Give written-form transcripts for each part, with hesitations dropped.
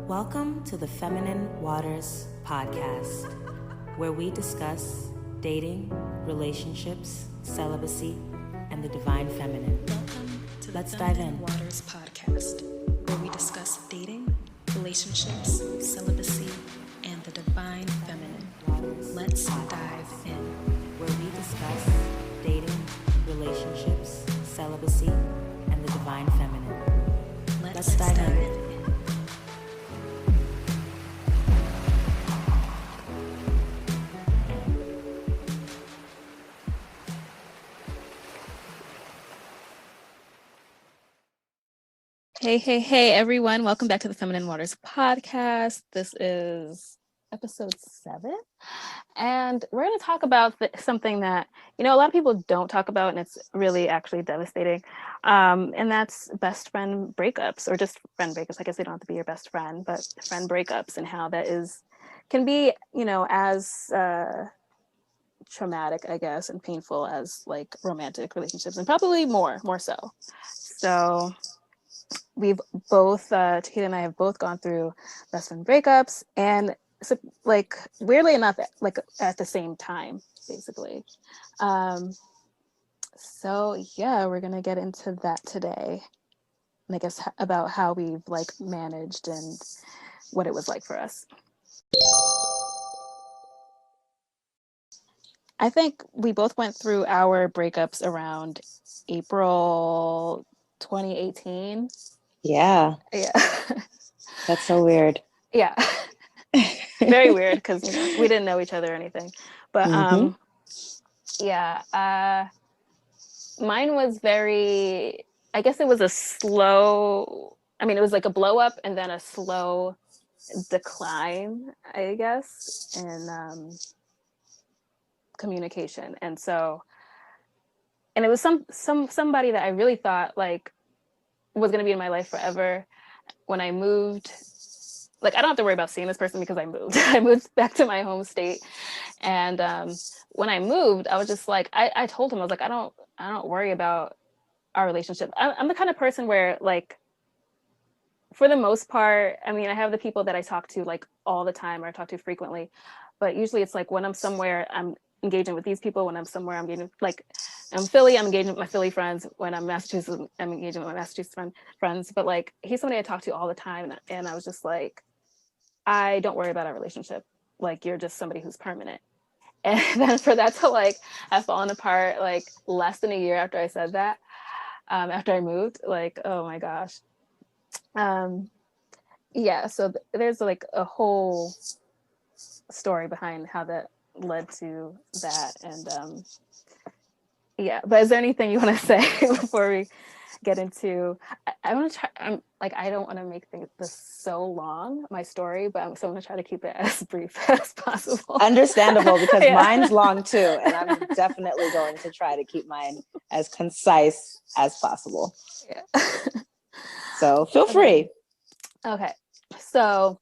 Welcome to the Feminine Waters podcast, where we discuss dating, relationships, celibacy, and the divine feminine. Welcome to the Let's dive Feminine in. Waters podcast, where we discuss dating, relationships, celibacy, and the divine feminine. Let's dive in. Where we discuss dating, relationships, celibacy, and the divine feminine. Let's dive in. Hey, everyone. Welcome back to the Feminine Waters podcast. This is episode 7. And we're going to talk about something that, a lot of people don't talk about, and it's really actually devastating. And that's best friend breakups, or just friend breakups. I guess they don't have to be your best friend, but friend breakups, and how that can be, as traumatic, I guess, and painful as like romantic relationships, and probably more so. So we've both, Chiquita and I have both gone through best friend breakups, and so, like, weirdly enough, like at the same time, basically. So yeah, we're gonna get into that today, and I guess about how we've like managed and what it was like for us. I think we both went through our breakups around April 2018. Yeah. That's so weird. Yeah. Very weird, because we didn't know each other or anything. But mine was very, I guess it was a slow, it was like a blow up and then a slow decline, I guess, in communication. And it was somebody that I really thought like was going to be in my life forever. When I moved, like, I don't have to worry about seeing this person because I moved. I moved back to my home state. And when I moved, I was just like, I told him, I was like, I don't worry about our relationship. I'm the kind of person where, like, for the most part, I have the people that I talk to like all the time, or I talk to frequently, but usually it's like when I'm somewhere, I'm engaging with these people. When I'm somewhere, I'm engaging, like, I'm Philly, I'm engaging with my Philly friends. When I'm Massachusetts, I'm engaging with my Massachusetts friends. But like, he's somebody I talk to all the time, and I was just like, I don't worry about our relationship. Like, you're just somebody who's permanent. And then for that to like have fallen apart like less than a year after I said that, after I moved, like, oh my gosh. Yeah, so there's like a whole story behind how that led to that. And yeah, but is there anything you want to say before we get into, I want to try, I don't want to make this so long, my story, but I'm going to try to keep it as brief as possible. Understandable, because mine's long too, and I'm definitely going to try to keep mine as concise as possible. Yeah. So feel free. Okay. So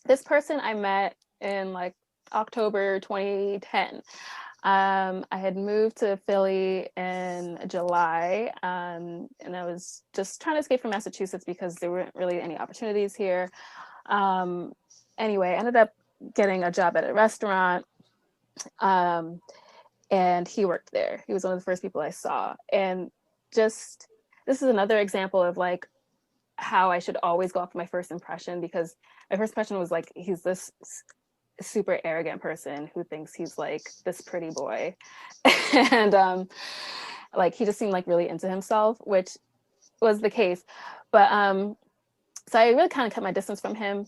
this person I met in like October 2010. I had moved to Philly in July, and I was just trying to escape from Massachusetts because there weren't really any opportunities here. Anyway, I ended up getting a job at a restaurant, and he worked there. He was one of the first people I saw. And just, this is another example of like how I should always go off my first impression, because my first impression was like, he's this super arrogant person who thinks he's like this pretty boy. And like, he just seemed like really into himself, which was the case. But so I really kind of kept my distance from him.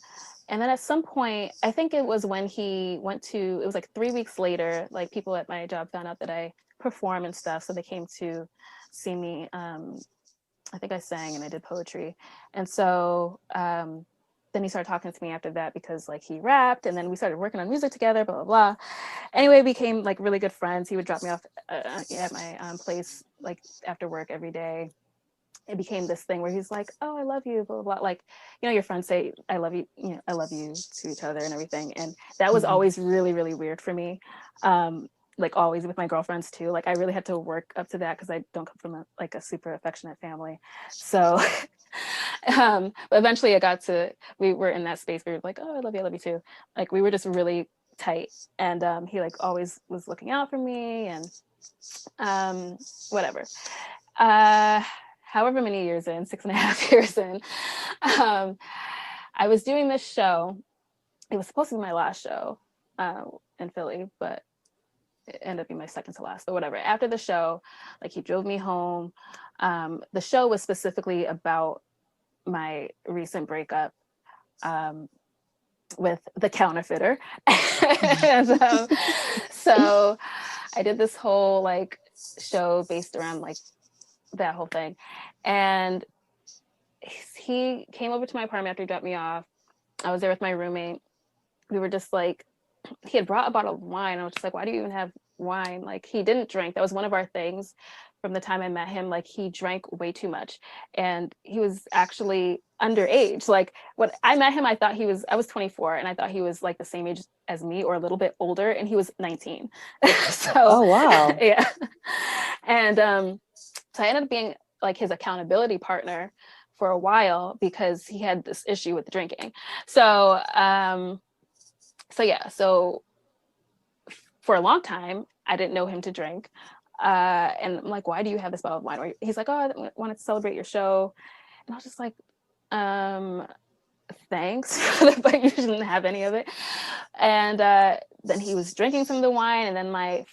And then at some point, I think it was when he went to, it was like 3 weeks later, like people at my job found out that I perform and stuff, so they came to see me. I think I sang and I did poetry. And so then he started talking to me after that, because like he rapped, and then we started working on music together, blah, blah, blah. Anyway, we became like really good friends. He would drop me off at my place like after work every day. It became this thing where he's like, oh, I love you, blah, blah, blah. Like, your friends say, I love you, I love you to each other and everything. And that was always really, really weird for me. Like always with my girlfriends too. Like I really had to work up to that, because I don't come from a super affectionate family. So But eventually we were in that space where we were like, oh, I love you too. Like we were just really tight. And he like always was looking out for me and whatever. However many years in, 6.5 years in, I was doing this show. It was supposed to be my last show in Philly, but it ended up being my second to last, but whatever. After the show, like he drove me home. The show was specifically about my recent breakup with the counterfeiter. And, so I did this whole like show based around like that whole thing. And he came over to my apartment after he dropped me off. I was there with my roommate. We were just like, he had brought a bottle of wine. I was just like, why do you even have wine? Like he didn't drink. That was one of our things from the time I met him. Like he drank way too much and he was actually underage. Like when I met him, I was 24 and I thought he was like the same age as me or a little bit older, and he was 19. So, oh, wow. Yeah. And so I ended up being like his accountability partner for a while because he had this issue with drinking. So for a long time, I didn't know him to drink. And I'm like, why do you have this bottle of wine? He's like, oh, I wanted to celebrate your show. And I was just like, thanks, but you shouldn't have any of it. And then he was drinking some of the wine. And then my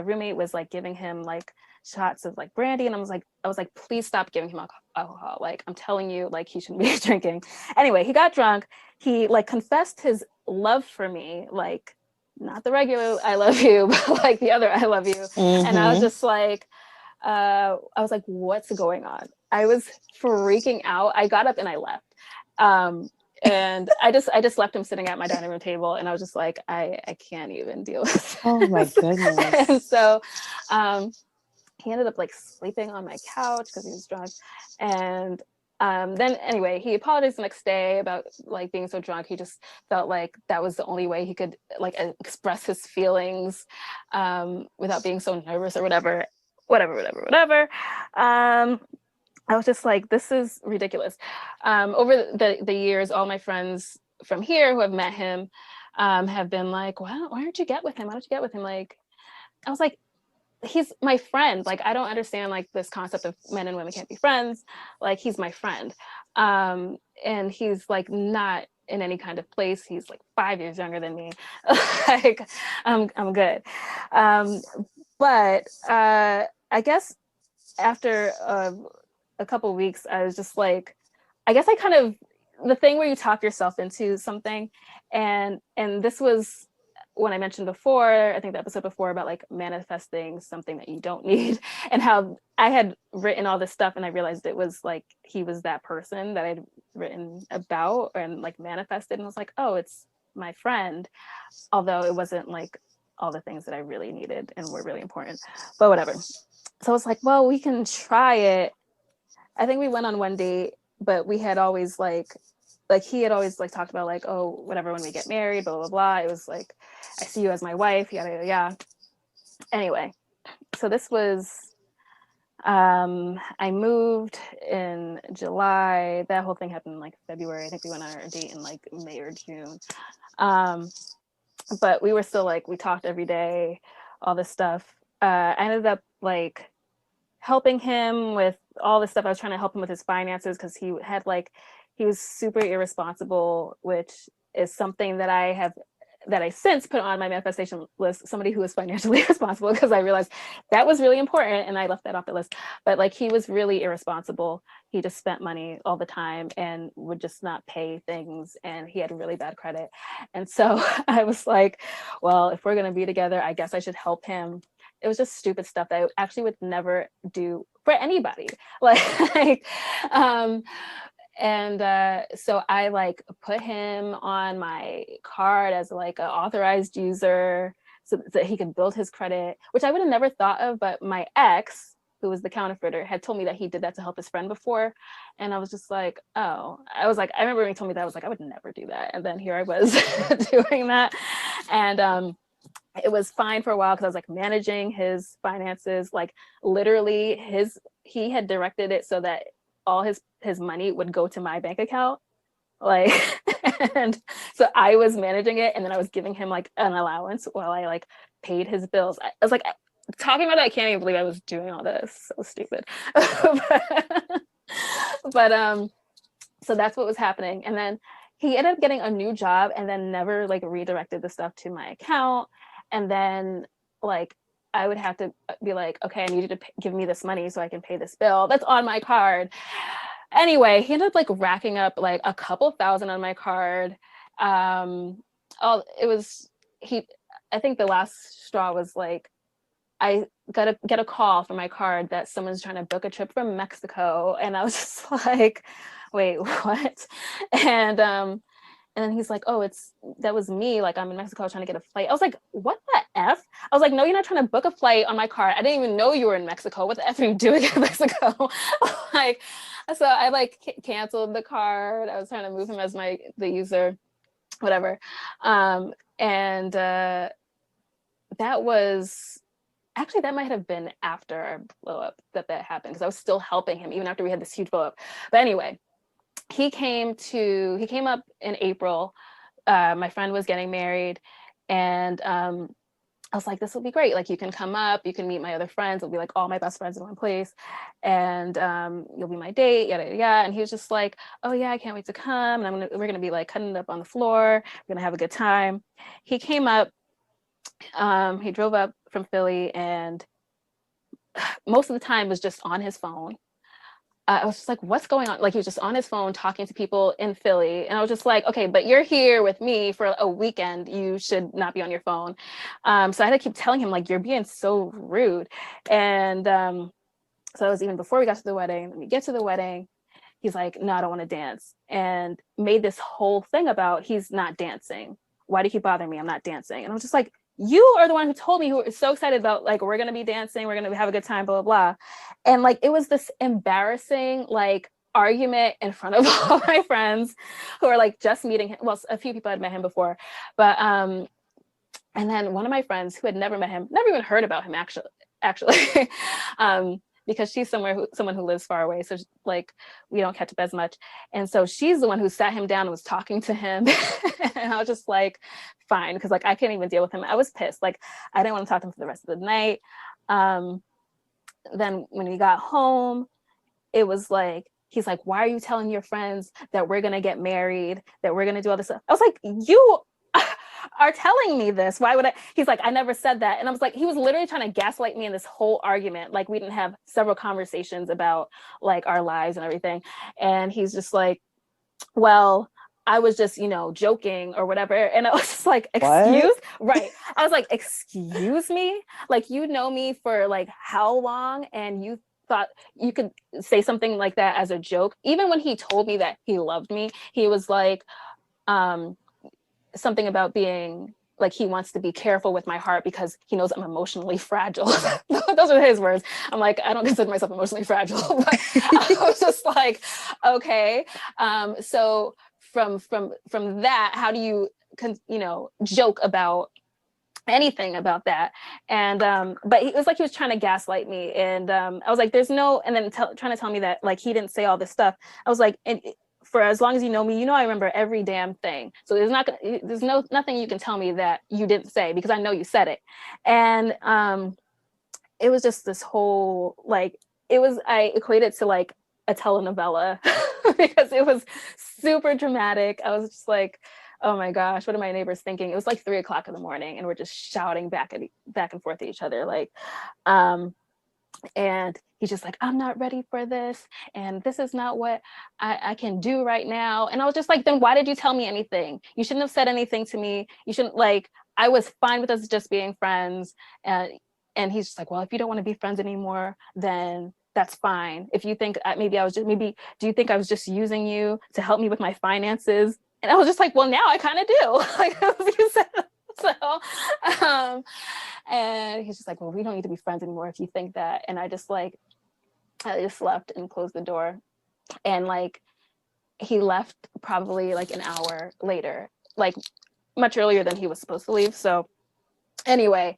roommate was like giving him like shots of like brandy. And I was like, please stop giving him alcohol. Like, I'm telling you, like he shouldn't be drinking. Anyway, he got drunk. He like confessed his love for me, like not the regular I love you, but like the other I love you. Mm-hmm. And I was just like, what's going on? I was freaking out. I got up and I left. And I just left him sitting at my dining room table, and I was just like, I can't even deal with this. Oh my goodness. And so he ended up like sleeping on my couch because he was drunk. And then anyway, he apologized the next day about like being so drunk. He just felt like that was the only way he could like express his feelings without being so nervous or whatever. I was just like, this is ridiculous. Over the years, all my friends from here who have met him have been like, well, why don't you get with him? Why don't you get with him? Like, I was like, he's my friend. Like, I don't understand like this concept of men and women can't be friends. Like, he's my friend. And he's like not in any kind of place. He's like 5 years younger than me. Like, I'm good. But I guess after a couple of weeks, I was just like, I guess I kind of, the thing where you talk yourself into something, and this was when I mentioned before, I think the episode before about like manifesting something that you don't need, and how I had written all this stuff and I realized it was like he was that person that I'd written about and like manifested, and I was like, oh, it's my friend, although it wasn't like all the things that I really needed and were really important, but whatever. So I was like, well, we can try it. I think we went on one date, but we had always like he had always like talked about like, oh, whatever, when we get married, blah, blah, blah. It was like, I see you as my wife, yada, yada, yada. Anyway, so this was, I moved in July. That whole thing happened in like February. I think we went on our date in like May or June. But we were still like, we talked every day, all this stuff. I ended up like helping him with all this stuff. I was trying to help him with his finances because he was super irresponsible, which is something that I since put on my manifestation list, somebody who is financially responsible, because I realized that was really important and I left that off the list. But like, he was really irresponsible. He just spent money all the time and would just not pay things, and he had really bad credit. And so I was like, well, if we're going to be together, I guess I should help him. It was just stupid stuff that I actually would never do for anybody. So I like put him on my card as like an authorized user so that he could build his credit, which I would have never thought of. But my ex, who was the counterfeiter, had told me that he did that to help his friend before. And I was just like, oh, I remember when he told me that, I was like, I would never do that. And then here I was doing that. And it was fine for a while because I was like managing his finances, like literally he had directed it so that all his money would go to my bank account. Like, and so I was managing it, and then I was giving him like an allowance while I like paid his bills. I was like, talking about it, I can't even believe I was doing all this. So stupid. but so that's what was happening. And then he ended up getting a new job and then never like redirected the stuff to my account. And then like I would have to be like, okay, I need you to give me this money so I can pay this bill that's on my card. Anyway, he ended up like racking up like a couple thousand on my card. I think the last straw was like, I got to get a call from my card that someone's trying to book a trip from Mexico. And I was just like, wait, what? And then he's like, oh, that was me. Like, I'm in Mexico trying to get a flight. I was like, what the F? I was like, no, you're not trying to book a flight on my card. I didn't even know you were in Mexico. What the F are you doing in Mexico? Like, so I like canceled the card. I was trying to move him as the user, whatever. And that might have been after our blow up that happened, because I was still helping him even after we had this huge blow up. But anyway, he came up in April. My friend was getting married, and I was like, this will be great. Like, you can come up, you can meet my other friends. It'll be like all my best friends in one place, and you'll be my date, yada, yada, yada. And he was just like, oh yeah, I can't wait to come. And we're gonna be like cutting it up on the floor. We're gonna have a good time. He came up. He drove up from Philly, and most of the time was just on his phone. I was just like, what's going on? Like, he was just on his phone talking to people in Philly. And I was just like, okay, but you're here with me for a weekend. You should not be on your phone. So I had to keep telling him, like, you're being so rude. And so that was even before we got to the wedding. When we get to the wedding, he's like, no, I don't want to dance. And made this whole thing about he's not dancing. Why do you keep bothering me? I'm not dancing. And I was just like, you are the one who told me, who was so excited about, like, we're going to be dancing, we're going to have a good time, blah, blah, blah. And like, it was this embarrassing, like, argument in front of all my friends who are like just meeting him. Well, a few people had met him before, but, and then one of my friends who had never met him, never even heard about him actually, because she's someone who lives far away. So like, we don't catch up as much. And so she's the one who sat him down and was talking to him. And I was just like, fine. Cause like, I can't even deal with him. I was pissed. Like, I didn't want to talk to him for the rest of the night. Then when we got home, it was like, he's like, why are you telling your friends that we're going to get married, that we're going to do all this stuff? I was like, you are telling me this. Why would I? He's like, I never said that. And I was like, he was literally trying to gaslight me in this whole argument. Like, we didn't have several conversations about like our lives and everything. And he's just like, well, I was just, joking or whatever. And I was just like, right. I was like, excuse me? Like, you know me for like how long? And you thought you could say something like that as a joke? Even when he told me that he loved me, he was like, something about being like, he wants to be careful with my heart because he knows I'm emotionally fragile. Those are his words. I'm like, I don't consider myself emotionally fragile. But I was just like, okay. So from that, how do you joke about anything about that? And but it was like he was trying to gaslight me, and I was like, there's no, and then trying to tell me that like he didn't say all this stuff. I was like, for as long as you know me, I remember every damn thing. So there's nothing you can tell me that you didn't say, because I know you said it. And it was just this whole, like, I equate it to like a telenovela because it was super dramatic. I was just like, oh my gosh, what are my neighbors thinking? It was like 3:00 in the morning, and we're just shouting back and forth at each other. Like, and he's just like, I'm not ready for this, and this is not what I can do right now. And I was just like, then why did you tell me anything? You shouldn't have said anything to me. You shouldn't, like, I was fine with us just being friends. And he's just like, well, if you don't want to be friends anymore, then that's fine. If you think do you think I was just using you to help me with my finances? And I was just like, well, now I kind of do. Like, you said. So, and he's just like, well, we don't need to be friends anymore if you think that. And I just left and closed the door. And like, he left probably like an hour later, like much earlier than he was supposed to leave. So anyway,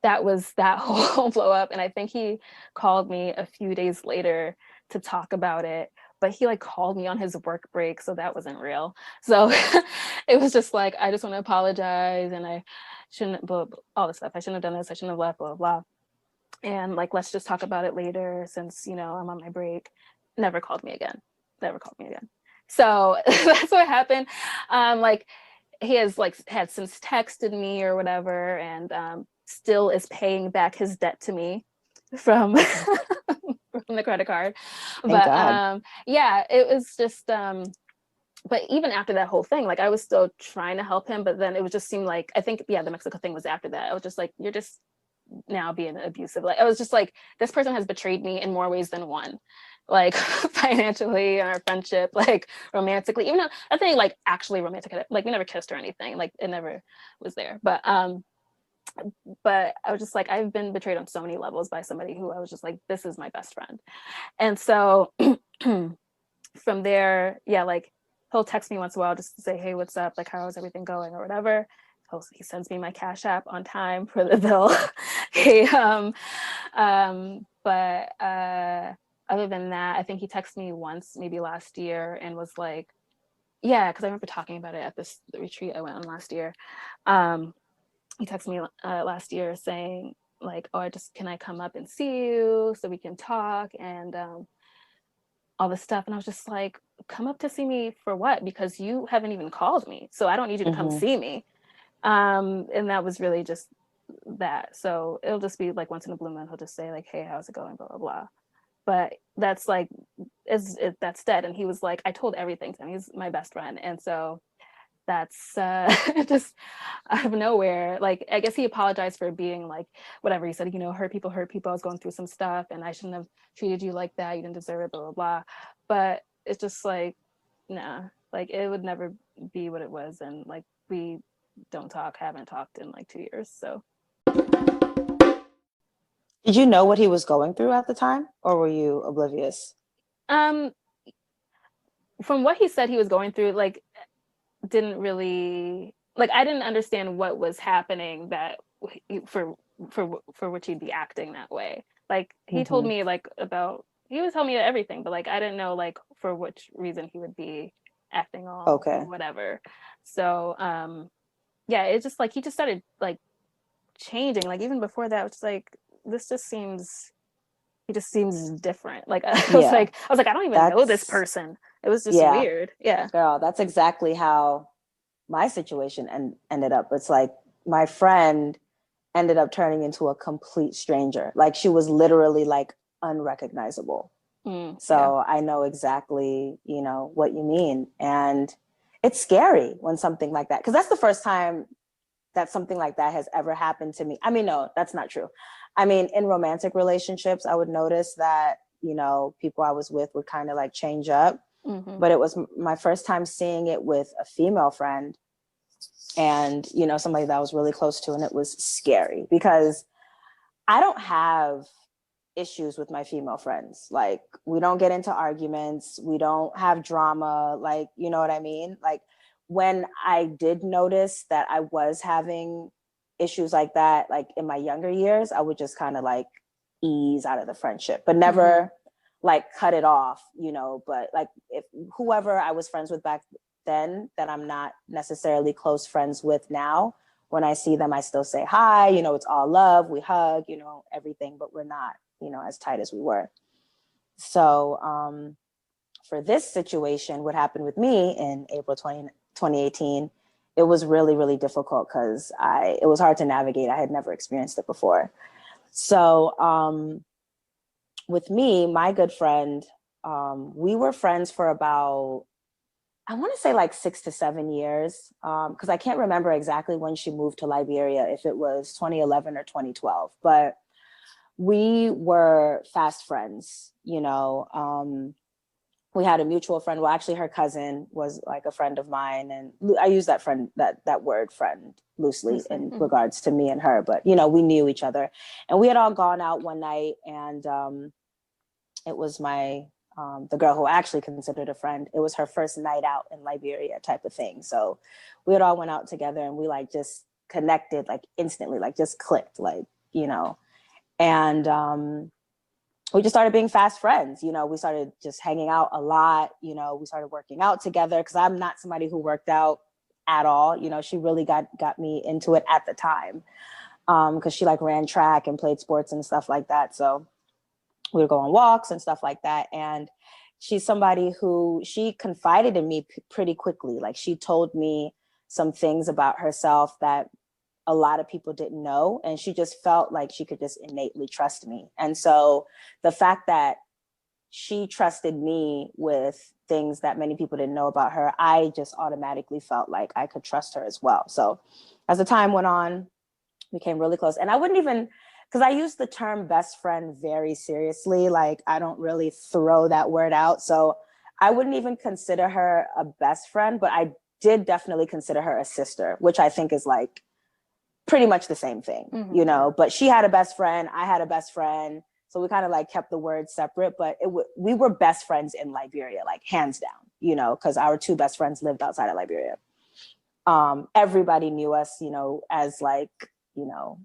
that was that whole blow up. And I think he called me a few days later to talk about it, but he like called me on his work break, so that wasn't real. So it was just like, I just want to apologize, and I shouldn't, all this stuff. I shouldn't have done this. I shouldn't have left, blah, blah, blah. And like, let's just talk about it later since, you know, I'm on my break. Never called me again. Never called me again. So that's what happened. Like, he has like had since texted me or whatever, and still is paying back his debt to me from from the credit card. Thank But God. yeah, it was just but even after that whole thing, like I was still trying to help him, but then it would just seem like, I think, yeah, the Mexico thing was after that. I was just like, you're just now being abusive. Like I was just like, this person has betrayed me in more ways than one, like financially, and our friendship, like romantically, even though I think like actually romantic, like we never kissed or anything, like it never was there. But I was just like, I've been betrayed on so many levels by somebody who I was just like, this is my best friend. And so from there, yeah, like he'll text me once in a while just to say, hey, what's up? Like, how's everything going or whatever. He sends me my Cashapp on time for the bill. But other than that, I think he texted me once, maybe last year, and was like, yeah, because I remember talking about it at the retreat I went on last year. He texted me last year saying like, oh, can I come up and see you so we can talk and all this stuff. And I was just like, come up to see me for what? Because you haven't even called me, so I don't need you to come see me. And that was really just that. So it'll just be like once in a blue moon, he'll just say like, hey, how's it going, blah blah blah. But that's like, that's dead. And he was like, I told everything to him. He's my best friend. And so that's just out of nowhere. Like, I guess he apologized for being like, whatever he said, you know, hurt people. I was going through some stuff and I shouldn't have treated you like that. You didn't deserve it, blah, blah, blah. But it's just like, nah, like it would never be what it was. And like, we haven't talked in like 2 years. So. Did you know what he was going through at the time, or were you oblivious? From what he said he was going through, like, didn't really, like, I didn't understand what was happening that for which he'd be acting that way. Like he told me like he was telling me everything, but like I didn't know like for which reason he would be acting all whatever. So yeah, it's just like he just started like changing. Like even before that, it's like he just seems different. Like I was like, I don't even know this person. It was just weird. Yeah. Girl, that's exactly how my situation ended up. It's like my friend ended up turning into a complete stranger. Like she was literally like unrecognizable. So I know exactly, you know, what you mean. And it's scary when something like that, because that's the first time that something like that has ever happened to me. I mean, no, that's not true. I mean, in romantic relationships, I would notice that, you know, people I was with would kind of like change up. But it was my first time seeing it with a female friend and, you know, somebody that I was really close to. And it was scary because I don't have issues with my female friends. Like we don't get into arguments. We don't have drama. Like, you know what I mean? Like when I did notice that I was having issues like that, like in my younger years, I would just kind of like ease out of the friendship, but never like cut it off, you know. But like if whoever I was friends with back then that I'm not necessarily close friends with now, when I see them, I still say hi, you know, it's all love, we hug, you know, everything, but we're not, you know, as tight as we were. So for this situation, what happened with me in April 2018, it was really, really difficult because it was hard to navigate. I had never experienced it before. So with me, my good friend, we were friends for about, I want to say like 6 to 7 years, because I can't remember exactly when she moved to Liberia, if it was 2011 or 2012, but we were fast friends, you know. We had a mutual friend. Well, actually her cousin was like a friend of mine. And I use that word friend loosely in regards to me and her, but you know, we knew each other and we had all gone out one night and it was the girl who I actually considered a friend. It was her first night out in Liberia type of thing. So we had all went out together and we like just connected like instantly, like just clicked, like, you know. And we just started being fast friends. You know, we started just hanging out a lot. You know, we started working out together because I'm not somebody who worked out at all. You know, she really got me into it at the time because she like ran track and played sports and stuff like that. So we would go on walks and stuff like that. And she's somebody who, she confided in me pretty quickly. Like she told me some things about herself that a lot of people didn't know. And she just felt like she could just innately trust me. And so the fact that she trusted me with things that many people didn't know about her, I just automatically felt like I could trust her as well. So as the time went on, we became really close. And I wouldn't even, because I use the term best friend very seriously. Like I don't really throw that word out. So I wouldn't even consider her a best friend, but I did definitely consider her a sister, which I think is like pretty much the same thing, you know, but she had a best friend, I had a best friend. So we kind of like kept the words separate, but we were best friends in Liberia, like hands down, you know, because our two best friends lived outside of Liberia. Everybody knew us, you know, as like, you know,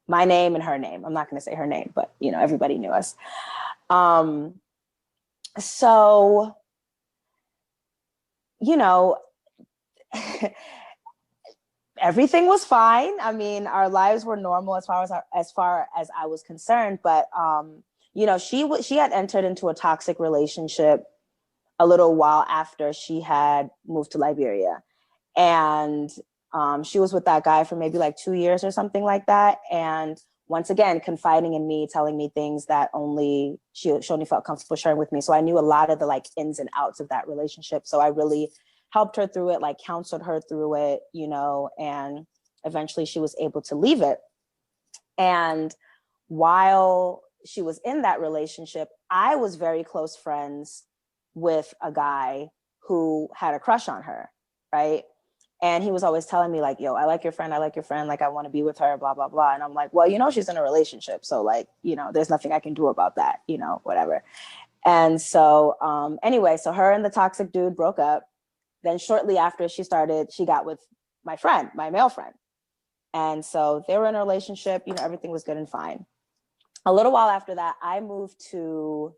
my name and her name. I'm not going to say her name, but, you know, everybody knew us. So, you know, everything was fine. I mean, our lives were normal as far as I was concerned. But you know, she had entered into a toxic relationship a little while after she had moved to Liberia, and she was with that guy for maybe like 2 years or something like that. And once again, confiding in me, telling me things that she only felt comfortable sharing with me. So I knew a lot of the like ins and outs of that relationship. So I really helped her through it, like counseled her through it, you know, and eventually she was able to leave it. And while she was in that relationship, I was very close friends with a guy who had a crush on her, right? And he was always telling me like, yo, I like your friend. Like, I want to be with her, blah, blah, blah. And I'm like, well, you know, she's in a relationship. So like, you know, there's nothing I can do about that, you know, whatever. And so anyway, so her and the toxic dude broke up. Then shortly after she got with my friend, my male friend. And so they were in a relationship, you know, everything was good and fine. A little while after that, I moved to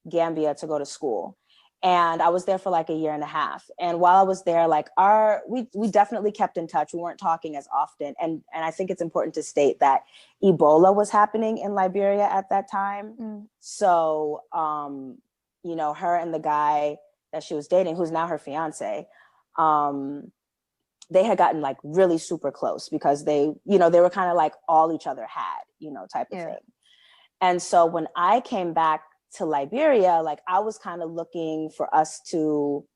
Gambia to go to school. And I was there for like a year and a half. And while I was there, like we definitely kept in touch. We weren't talking as often. And I think it's important to state that Ebola was happening in Liberia at that time. So, you know, her and the guy that she was dating, who's now her fiance, they had gotten like really super close because they, you know, they were kind of like all each other had, you know, type of thing. And so when I came back to Liberia, like I was kind of looking for us to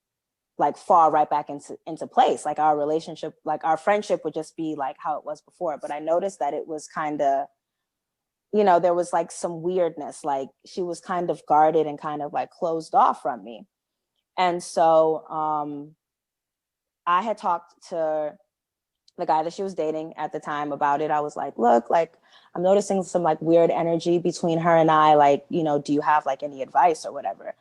like fall right back into place. Like our relationship, like our friendship would just be like how it was before. But I noticed that it was kind of, you know, there was like some weirdness, like she was kind of guarded and kind of like closed off from me. And so I had talked to the guy that she was dating at the time about it. I was like, look, like I'm noticing some like weird energy between her and I, like, you know, do you have like any advice or whatever?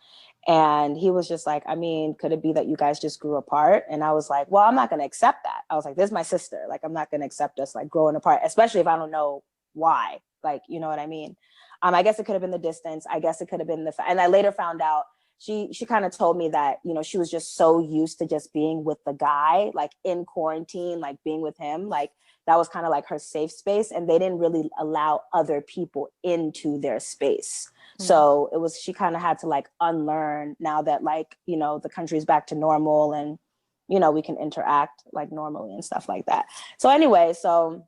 And he was just like, I mean, could it be that you guys just grew apart? And I was like, well, I'm not going to accept that. I was like, this is my sister. Like, I'm not going to accept us like growing apart, especially if I don't know why, like, you know what I mean? I guess it could have been the distance. I guess it could have been and I later found out she kind of told me that, you know, she was just so used to just being with the guy, like in quarantine, like being with him, like that was kind of like her safe space. And they didn't really allow other people into their space. So it was, she kind of had to like unlearn now that like, you know, the country's back to normal and, you know, we can interact like normally and stuff like that. So anyway, so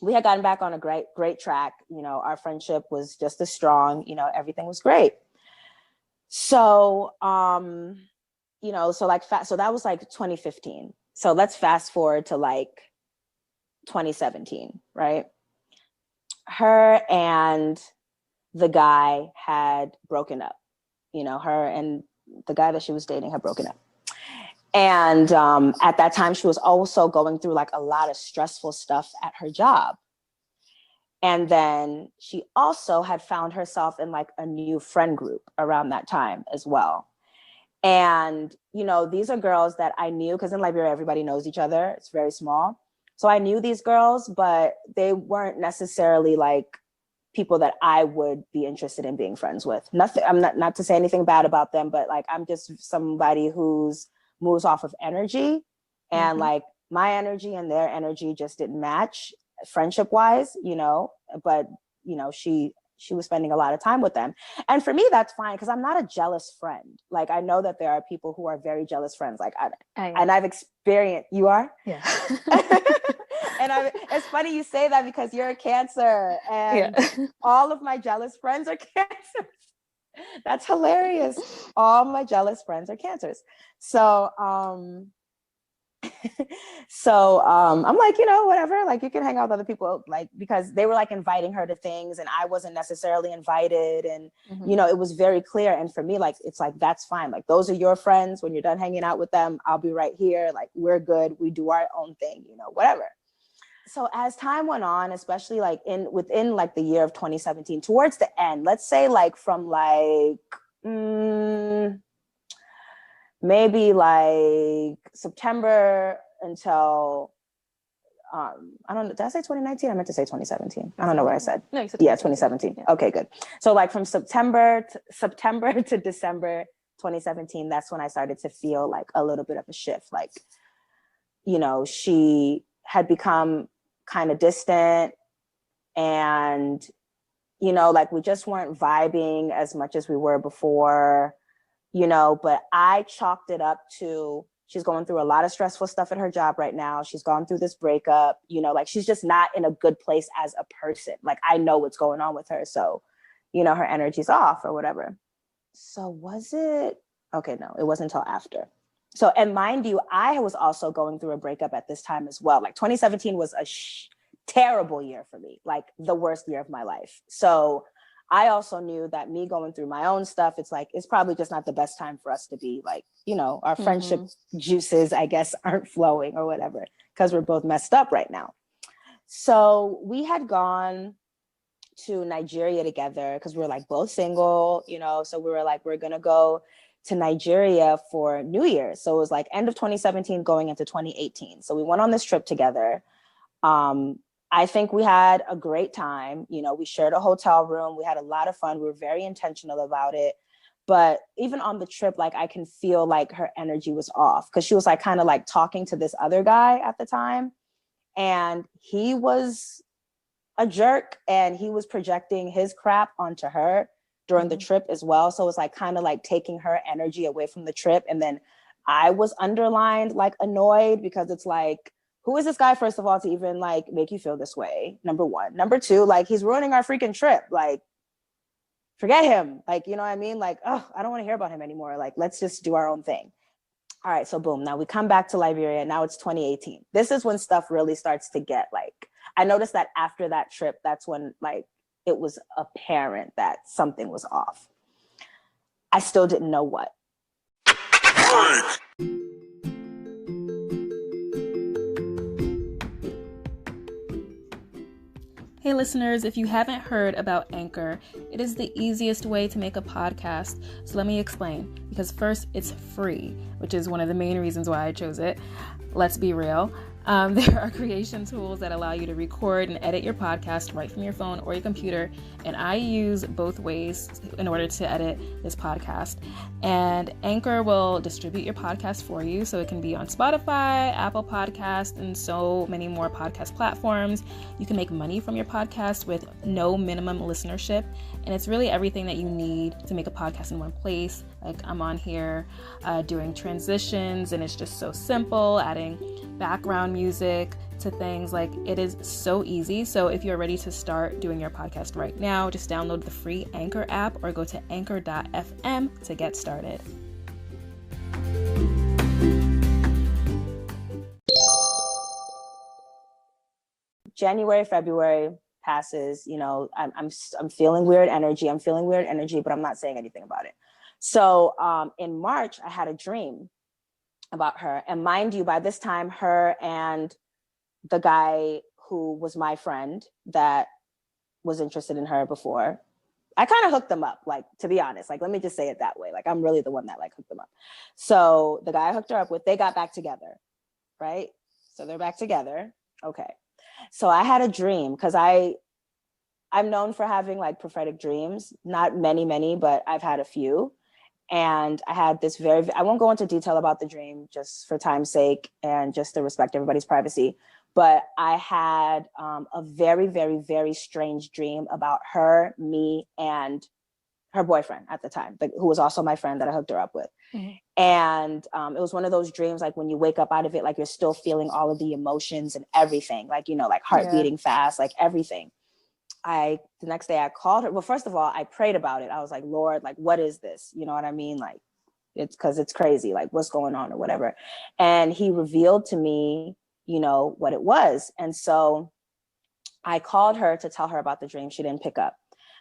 we had gotten back on a great track. You know, our friendship was just as strong, you know, everything was great. So, you know, so like, so that was like 2015. So let's fast forward to like 2017, right? Her and the guy had broken up, you know, her and the guy that she was dating had broken up. And at that time, she was also going through like a lot of stressful stuff at her job. And then she also had found herself in like a new friend group around that time as well. And, you know, these are girls that I knew because in Liberia, everybody knows each other. It's very small. So I knew these girls, but they weren't necessarily like people that I would be interested in being friends with. Nothing, I'm not to say anything bad about them, but like, I'm just somebody who's moves off of energy, and like my energy and their energy just didn't match friendship wise, you know, but you know, she was spending a lot of time with them. And for me, that's fine, because I'm not a jealous friend. Like, I know that there are people who are very jealous friends. Like, and I've experienced, you are? Yeah. And it's funny you say that, because you're a Cancer, and all of my jealous friends are Cancers. That's hilarious. All my jealous friends are Cancers. So, I'm like, you know, whatever, like, you can hang out with other people, like, because they were like inviting her to things and I wasn't necessarily invited. And, you know, it was very clear. And for me, like, it's like, that's fine. Like, those are your friends. When you're done hanging out with them, I'll be right here. Like, we're good. We do our own thing, you know, whatever. So as time went on, especially like within like the year of 2017, towards the end, let's say like from like, maybe like September until, I don't know, did I say 2019? I meant to say 2017. I don't know what I said. No, you said 2017. Yeah. Okay, good. So like from September to December 2017, that's when I started to feel like a little bit of a shift. Like, you know, she had become kind of distant, and, you know, like, we just weren't vibing as much as we were before, you know, but I chalked it up to, she's going through a lot of stressful stuff at her job right now. She's gone through this breakup, you know, like, she's just not in a good place as a person. Like, I know what's going on with her. So, you know, her energy's off or whatever. So was it? Okay, no, it wasn't until after. So, and mind you, I was also going through a breakup at this time as well. Like, 2017 was a terrible year for me, like the worst year of my life. So I also knew that me going through my own stuff, it's like, it's probably just not the best time for us to be like, you know, our friendship juices, I guess, aren't flowing or whatever, because we're both messed up right now. So we had gone to Nigeria together, because we were like both single, you know, so we were like, we're going to go to Nigeria for New Year's. So it was like end of 2017 going into 2018. So we went on this trip together. I think we had a great time. You know, we shared a hotel room. We had a lot of fun. We were very intentional about it. But even on the trip, like, I can feel like her energy was off, because she was like kind of like talking to this other guy at the time. And he was a jerk, and he was projecting his crap onto her during the trip as well. So it was like kind of like taking her energy away from the trip. And then I was underlined like annoyed, because it's like, who is this guy, first of all, to even like make you feel this way? Number one. Number two, like, he's ruining our freaking trip. Like, forget him. Like, you know what I mean? Like, oh, I don't want to hear about him anymore. Like, let's just do our own thing. All right, so boom. Now we come back to Liberia. Now it's 2018. This is when stuff really starts to get like, I noticed that after that trip, that's when like it was apparent that something was off. I still didn't know what. Hey listeners, if you haven't heard about Anchor, it is the easiest way to make a podcast. So let me explain. Because first, it's free, which is one of the main reasons why I chose it. Let's be real. There are creation tools that allow you to record and edit your podcast right from your phone or your computer. And I use both ways in order to edit this podcast. And Anchor will distribute your podcast for you. So it can be on Spotify, Apple Podcasts, and so many more podcast platforms. You can make money from your podcast with no minimum listenership. And it's really everything that you need to make a podcast in one place. Like, I'm on here doing transitions, and it's just so simple, adding background music to things. Like, it is so easy. So if you're ready to start doing your podcast right now, just download the free Anchor app or go to anchor.fm to get started. January, February passes, you know, I'm feeling weird energy. I'm feeling weird energy, but I'm not saying anything about it. So in March, I had a dream about her. And mind you, by this time, her and the guy who was my friend that was interested in her before, I kind of hooked them up, like, to be honest. Like, let me just say it that way. Like, I'm really the one that like hooked them up. So the guy I hooked her up with, they got back together, right? So they're back together. Okay. So I had a dream, because I I'm known for having like prophetic dreams, not many, but I've had a few. And I had this I won't go into detail about the dream just for time's sake and just to respect everybody's privacy. But I had a very, very, very strange dream about her, me, and her boyfriend at the time, who was also my friend that I hooked her up with. Mm-hmm. And it was one of those dreams, like when you wake up out of it, like you're still feeling all of the emotions and everything, like, you know, like heart beating fast, like everything. The next day I called her. Well, first of all, I prayed about it. I was like, Lord, like, what is this? You know what I mean? Like, it's because it's crazy, like what's going on or whatever. And he revealed to me, you know, what it was. And so I called her to tell her about the dream. She didn't pick up,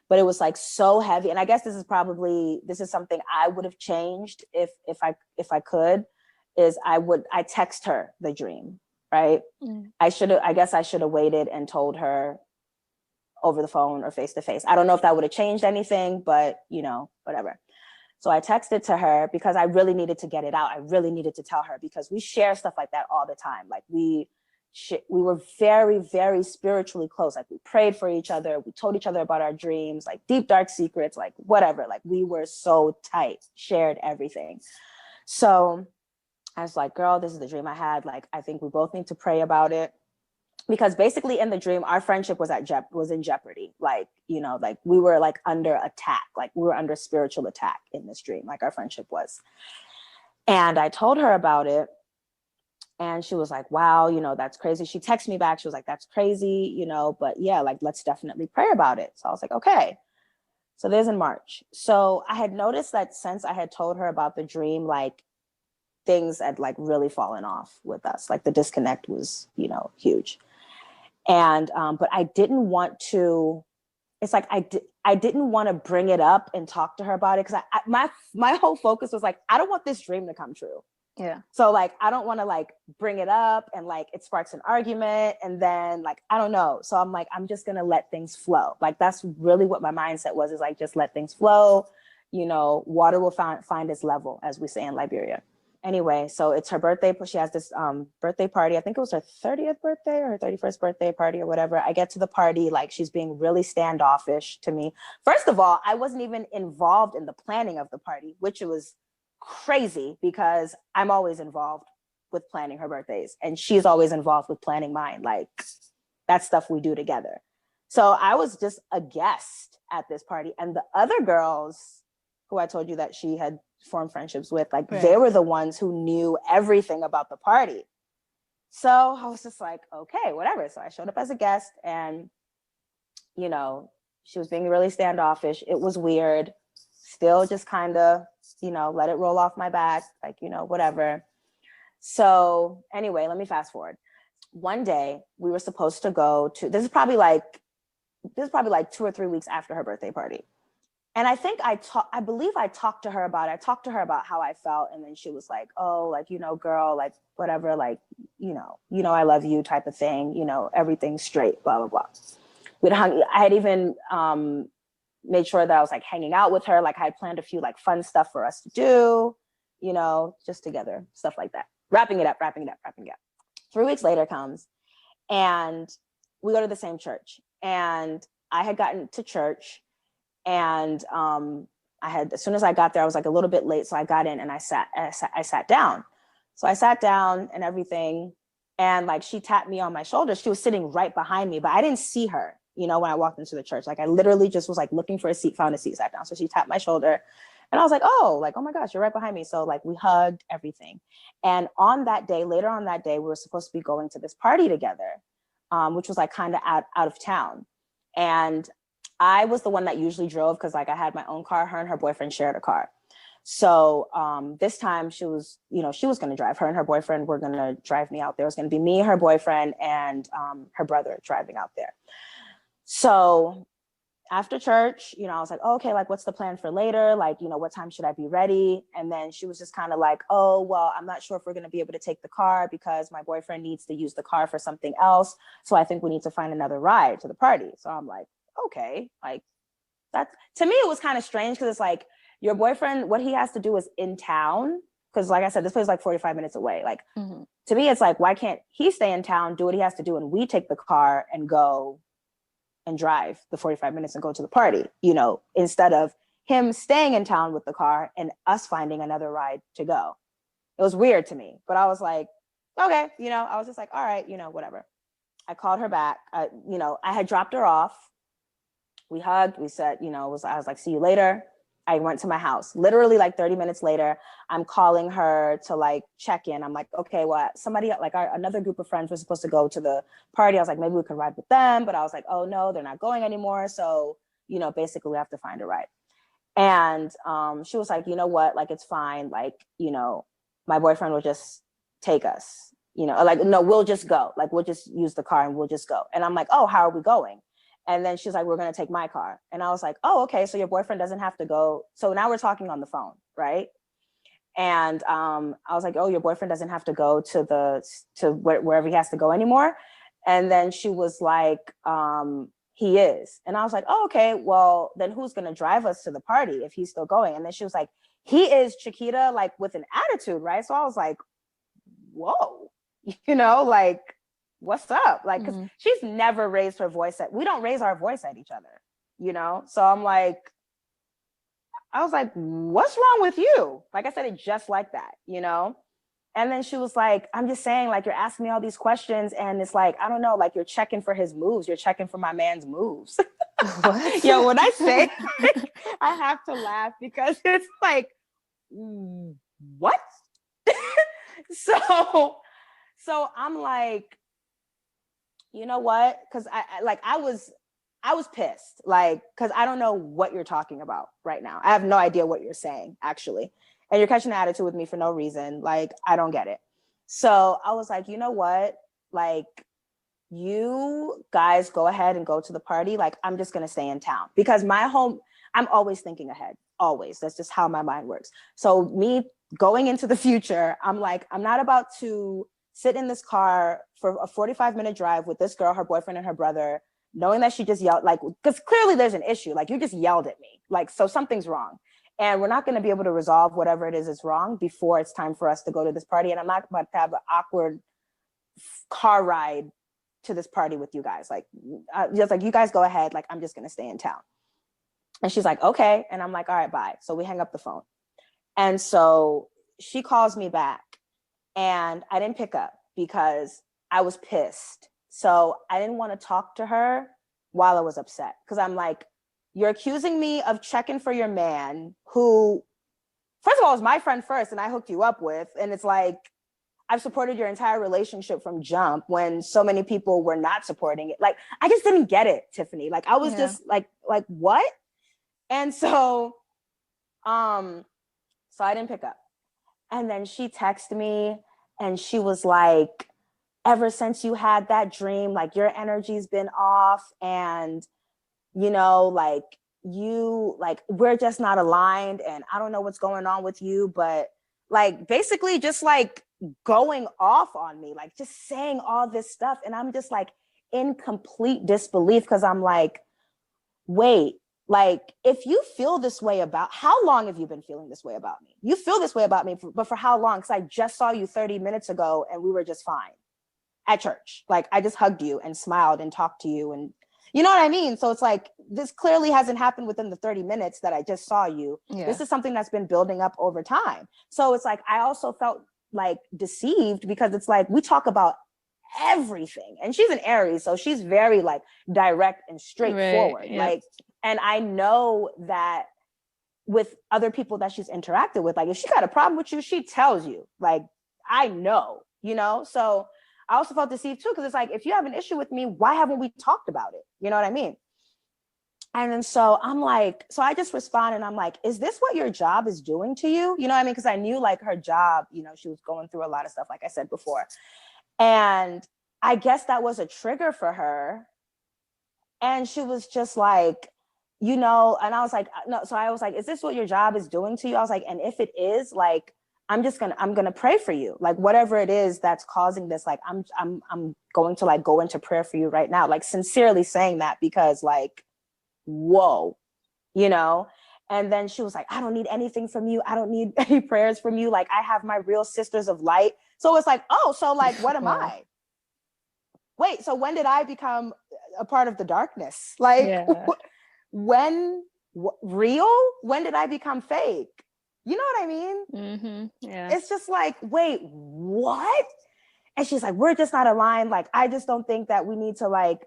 but it was like so heavy. And I guess this is something I would have changed if I could, is I text her the dream, right? Mm. I guess I should have waited and told her over the phone or face to face. I don't know if that would have changed anything, but you know, whatever. So I texted to her because I really needed to get it out. I really needed to tell her because we share stuff like that all the time. Like we were very, very spiritually close. Like we prayed for each other. We told each other about our dreams, like deep, dark secrets, like whatever. Like we were so tight, shared everything. So I was like, girl, this is the dream I had. Like, I think we both need to pray about it. Because basically in the dream, our friendship was in jeopardy. Like, you know, like we were like under attack, like we were under spiritual attack in this dream, like our friendship was. And I told her about it. And she was like, wow, you know, that's crazy. She texted me back. She was like, that's crazy, you know, but yeah, like, let's definitely pray about it. So I was like, okay. So there's in March. So I had noticed that since I had told her about the dream, like things had like really fallen off with us. Like the disconnect was, you know, huge. And, but I didn't want to, it's like, I didn't want to bring it up and talk to her about it. Cause my whole focus was like, I don't want this dream to come true. Yeah. So like, I don't want to like bring it up and like, it sparks an argument and then like, I don't know. So I'm like, I'm just going to let things flow. Like, that's really what my mindset was, is like, just let things flow. You know, water will find its level, as we say in Liberia. Anyway, so it's her birthday. She has this birthday party. I think it was her 30th birthday or her 31st birthday party or whatever. I get to the party, like she's being really standoffish to me. First of all, I wasn't even involved in the planning of the party, which was crazy because I'm always involved with planning her birthdays and she's always involved with planning mine. Like that's stuff we do together. So I was just a guest at this party, and the other girls who I told you that she had formed friendships with, like right. They were the ones who knew everything about the party. So I was just like, okay, whatever. So I showed up as a guest and, you know, she was being really standoffish. It was weird. Still just kind of, you know, let it roll off my back, like, you know, whatever. So anyway, let me fast forward. One day we were supposed to go to, this is probably like 2 or 3 weeks after her birthday party. And I think I believe I talked to her about it. I talked to her about how I felt. And then she was like, oh, like, you know, girl, like whatever, like, you know, I love you type of thing, you know, everything's straight, blah, blah, blah. I had even made sure that I was like hanging out with her. Like I had planned a few like fun stuff for us to do, you know, just together, stuff like that. Wrapping it up. 3 weeks later comes and we go to the same church. And I had gotten to church. And as soon as I got there, I was like a little bit late. So I got in and I sat down. So I sat down and everything. And like, she tapped me on my shoulder. She was sitting right behind me, but I didn't see her, you know, when I walked into the church. Like I literally just was like looking for a seat, found a seat, sat down. So she tapped my shoulder and I was like, oh my gosh, you're right behind me. So like we hugged, everything. And later on that day, we were supposed to be going to this party together, which was like kind of out of town. And I was the one that usually drove because like I had my own car. Her and her boyfriend shared a car. So this time she was going to drive. Her and her boyfriend were going to drive me out there. It was going to be me, her boyfriend, and her brother driving out there. So after church, you know, I was like, oh, okay, like what's the plan for later? Like, you know, what time should I be ready? And then she was just kind of like, oh, well, I'm not sure if we're going to be able to take the car because my boyfriend needs to use the car for something else. So I think we need to find another ride to the party. So I'm like, okay, like that to me, it was kind of strange because it's like your boyfriend, what he has to do is in town. Cause like I said, this place is like 45 minutes away. Like to me, it's like, why can't he stay in town, do what he has to do, and we take the car and go and drive the 45 minutes and go to the party, you know, instead of him staying in town with the car and us finding another ride to go. It was weird to me, but I was like, okay, you know, I was just like, all right, you know, whatever. I called her back. You know, I had dropped her off. We hugged. We said, you know, I was like, see you later. I went to my house. Literally like 30 minutes later, I'm calling her to like check in. I'm like, okay, well, somebody like another group of friends was supposed to go to the party. I was like, maybe we could ride with them. But I was like, oh no, they're not going anymore. So, you know, basically we have to find a ride. And she was like, you know what, like, it's fine. Like, you know, my boyfriend will just take us, you know, like, no, we'll just go. Like, we'll just use the car and we'll just go. And I'm like, oh, how are we going? And then she's like, we're going to take my car. And I was like, oh, okay. So your boyfriend doesn't have to go. So now we're talking on the phone, right? And I was like, oh, your boyfriend doesn't have to go to wherever he has to go anymore. And then she was like, he is. And I was like, oh, okay, well, then who's going to drive us to the party if he's still going? And then she was like, he is, Chiquita, like with an attitude, right? So I was like, whoa, you know, like, what's up? Like, because she's never raised her voice we don't raise our voice at each other, you know? So I was like, what's wrong with you? Like I said it just like that, you know? And then she was like, I'm just saying, like, you're asking me all these questions and it's like, I don't know, like, you're checking for his moves. You're checking for my man's moves. What? Yo, when I say, I have to laugh because it's like, what? So I'm like, you know what? Because I was pissed, like, because I don't know what you're talking about right now. I have no idea what you're saying, actually. And you're catching an attitude with me for no reason. Like, I don't get it. So I was like, you know what? Like, you guys go ahead and go to the party. Like, I'm just going to stay in town because I'm always thinking ahead. Always. That's just how my mind works. So me going into the future, I'm like, I'm not about to sit in this car for a 45-minute drive with this girl, her boyfriend, and her brother, knowing that she just yelled, like, because clearly there's an issue. Like, you just yelled at me. Like, so something's wrong. And we're not going to be able to resolve whatever it is wrong before it's time for us to go to this party. And I'm not about to have an awkward car ride to this party with you guys. Like, just like, you guys go ahead. Like, I'm just going to stay in town. And she's like, okay. And I'm like, all right, bye. So we hang up the phone. And so she calls me back and I didn't pick up because I was pissed. So I didn't want to talk to her while I was upset. Because I'm like, you're accusing me of checking for your man who, first of all, is my friend first and I hooked you up with. And it's like, I've supported your entire relationship from jump when so many people were not supporting it. Like, I just didn't get it, Tiffany. Like, I was just like, what? And so I didn't pick up. And then she texted me and she was like, ever since you had that dream, like, your energy's been off and, you know, like, we're just not aligned and I don't know what's going on with you, but like, basically just like going off on me, like just saying all this stuff. And I'm just like in complete disbelief because I'm like, wait, like, if you feel this way how long have you been feeling this way about me? You feel this way about me, but for how long? Because I just saw you 30 minutes ago and we were just fine at church. Like, I just hugged you and smiled and talked to you and you know what I mean? So it's like, this clearly hasn't happened within the 30 minutes that I just saw you. Yeah. This is something that's been building up over time. So it's like, I also felt like deceived because it's like, we talk about everything and she's an Aries. So she's very like direct and straightforward. Right. Yep. Like, and I know that with other people that she's interacted with, like if she got a problem with you, she tells you, like, I know, you know? So I also felt deceived too, because it's like, if you have an issue with me, why haven't we talked about it? You know what I mean? And then so I'm like, so I just respond and I'm like, is this what your job is doing to you? You know what I mean? Because I knew like her job, you know, she was going through a lot of stuff, like I said before. And I guess that was a trigger for her. And she was just like, you know, and I was like, no. So I was like, is this what your job is doing to you? I was like, and if it is, like, I'm going to pray for you. Like, whatever it is that's causing this, like, I'm going to like go into prayer for you right now. Like, sincerely saying that because like, whoa, you know? And then she was like, I don't need anything from you. I don't need any prayers from you. Like, I have my real sisters of light. So it's like, oh, so like, what am I? Wait, so when did I become a part of the darkness. Like Yeah. real? When did I become fake? You know what I mean? Mm-hmm. Yeah. It's just like, wait, what? And she's like, we're just not aligned. Like, I just don't think that we need to like,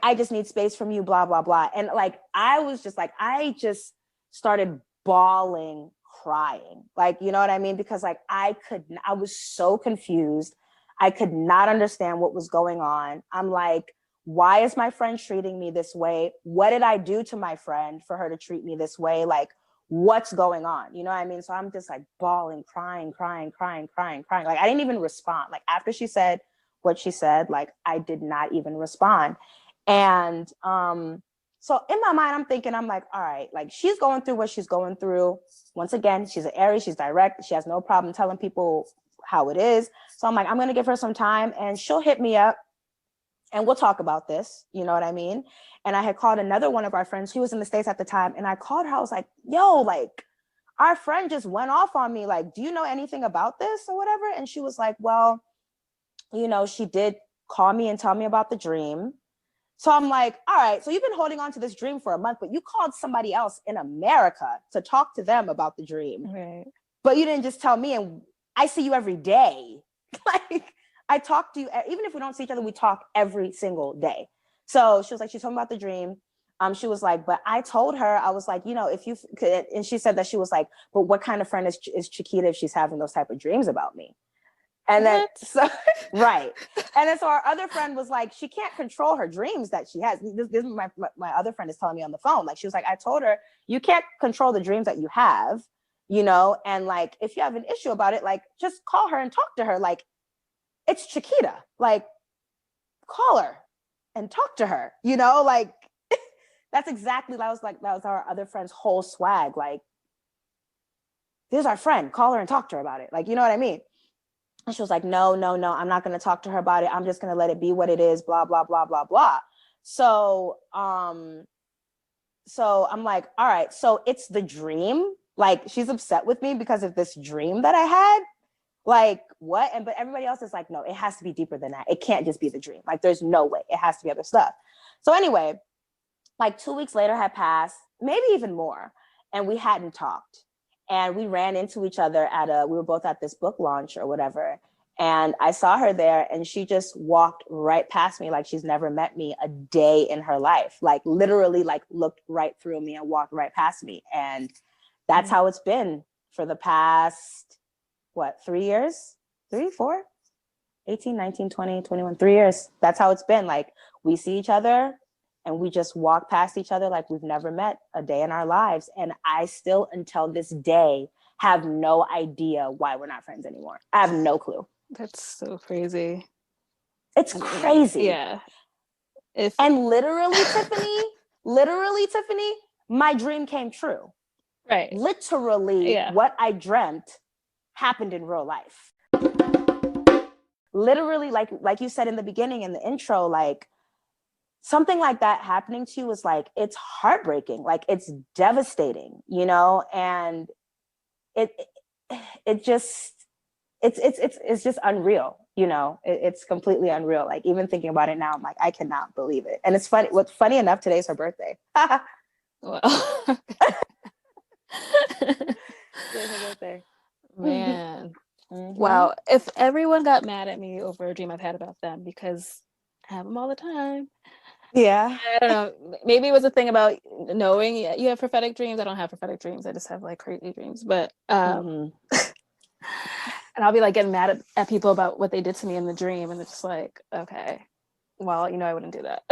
I just need space from you, blah, blah, blah. And like, I was just like, I just started bawling, crying. Like, you know what I mean? Because like, I was so confused. I could not understand what was going on. I'm like, why is my friend treating me this way? What did I do to my friend for her to treat me this way? Like, what's going on? You know what I mean? So I'm just like bawling, crying. Like, I didn't even respond. Like, after she said what she said, like, I did not even respond. And so in my mind, I'm thinking, I'm like, all right, like, she's going through what she's going through. Once again, she's an Aries, she's direct. She has no problem telling people how it is. So I'm like, I'm going to give her some time and she'll hit me up and we'll talk about this. You know what I mean? And I had called another one of our friends. She was in the States at the time. And I called her. I was like, yo, like, our friend just went off on me. Like, do you know anything about this or whatever? And she was like, well, you know, she did call me and tell me about the dream. So I'm like, all right, so you've been holding on to this dream for a month, but you called somebody else in America to talk to them about the dream. Right. But you didn't just tell me, and I see you every day. Like, I talk to you, even if we don't see each other, we talk every single day. So she was like, she told me about the dream. She was like, but I told her, I was like, you know, if you could, and she said that she was like, but what kind of friend is Chiquita if she's having those type of dreams about me? And then, so, right. And then so our other friend was like, she can't control her dreams that she has. This is my other friend is telling me on the phone. Like, she was like, I told her, you can't control the dreams that you have, you know? And like, if you have an issue about it, like, just call her and talk to her. Like, it's Chiquita. Like, call her and talk to her, you know? Like, that's exactly, that was our other friend's whole swag. Like, this is our friend, call her and talk to her about it. Like, you know what I mean? And she was like, no, I'm not going to talk to her about it. I'm just going to let it be what it is, blah, blah, blah, blah, blah. So I'm like, all right, so it's the dream. Like, she's upset with me because of this dream that I had. Like, what? But everybody else is like, no, it has to be deeper than that. It can't just be the dream. Like, there's no way. It has to be other stuff. So anyway, like 2 weeks later had passed, maybe even more. And we hadn't talked. And we ran into each other we were both at this book launch or whatever. And I saw her there and she just walked right past me like she's never met me a day in her life. Like, literally, like, looked right through me and walked right past me. And that's how it's been for the past, 3 years? 3, 4? 18, 19, 20, 21, 3 years. That's how it's been. Like, we see each other and we just walk past each other like we've never met a day in our lives. And I still, until this day, have no idea why we're not friends anymore. I have no clue. That's so crazy. It's crazy. Yeah. And literally, Tiffany, my dream came true. Right. Literally, what I dreamt happened in real life. Literally, like you said in the beginning, in the intro, like, something like that happening to you is like, it's heartbreaking. Like, it's devastating, you know? And it's just unreal, you know? It's completely unreal. Like, even thinking about it now, I'm like, I cannot believe it. And it's funny. What's funny enough, today's her birthday. Well, Today's her birthday. Man. Mm-hmm. Wow. If everyone got mad at me over a dream I've had about them, because I have them all the time. Yeah. I don't know. Maybe it was a thing about knowing you have prophetic dreams. I don't have prophetic dreams. I just have like crazy dreams. But and I'll be like getting mad at people about what they did to me in the dream, and it's just like, okay, well, you know, I wouldn't do that.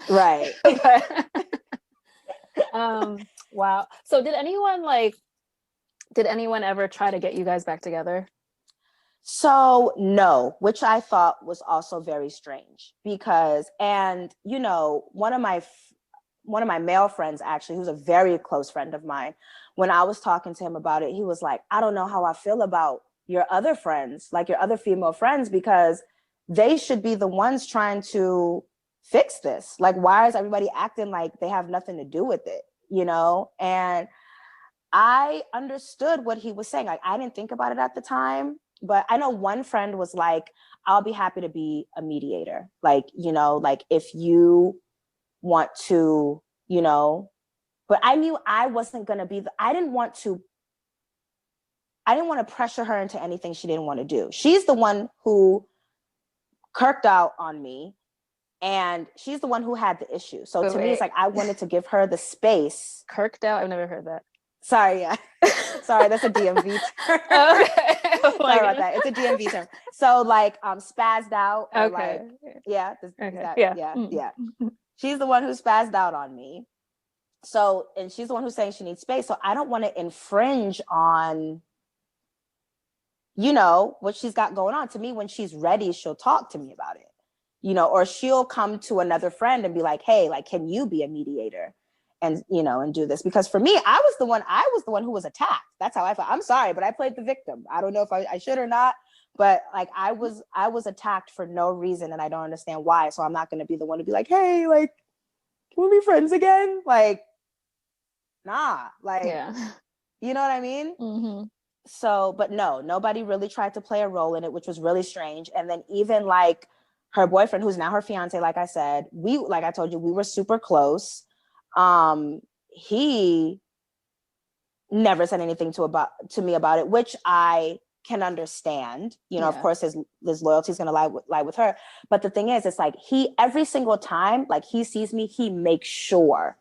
Right. Wow. So did anyone ever try to get you guys back together? So no, which I thought was also very strange because, and you know, one of my male friends, actually, who's a very close friend of mine, when I was talking to him about it, he was like, I don't know how I feel about your other friends, like your other female friends, because they should be the ones trying to fix this. Like, why is everybody acting like they have nothing to do with it, you know? And I understood what he was saying. Like, I didn't think about it at the time. but I know one friend was like, I'll be happy to be a mediator. Like, you know, like if you want to, you know, but I knew I wasn't going to be, I didn't want to pressure her into anything she didn't want to do. She's the one who kirked out on me, and she's the one who had the issue. So to me, it's like, I wanted to give her the space. Kirked out? I've never heard that. Sorry, yeah. Sorry, that's a DMV term. Okay. Sorry about that. It's a DMV term. So like spazzed out. Or Okay. like, yeah. Okay. Yeah. She's the one who spazzed out on me. So, and she's the one who's saying she needs space. So I don't want to infringe on, you know, what she's got going on. To me, when she's ready, she'll talk to me about it, you know, or she'll come to another friend and be like, hey, like, can you be a mediator? And, you know, and do this. Because for me, I was the one who was attacked. That's how I felt. I'm sorry, but I played the victim. I don't know if I should or not, but like, I was attacked for no reason, and I don't understand why. So I'm not going to be the one to be like, hey, like, can we be friends again? Like, nah, like, yeah. You know what I mean? Mm-hmm. So, but no, nobody really tried to play a role in it, which was really strange. And then even like her boyfriend, who's now her fiance, like I said, like I told you, we were super close. He never said anything to me about it, which I can understand. You know, of course, his loyalty is going to lie with her. But the thing is, it's like every single time, like he sees me, he makes sure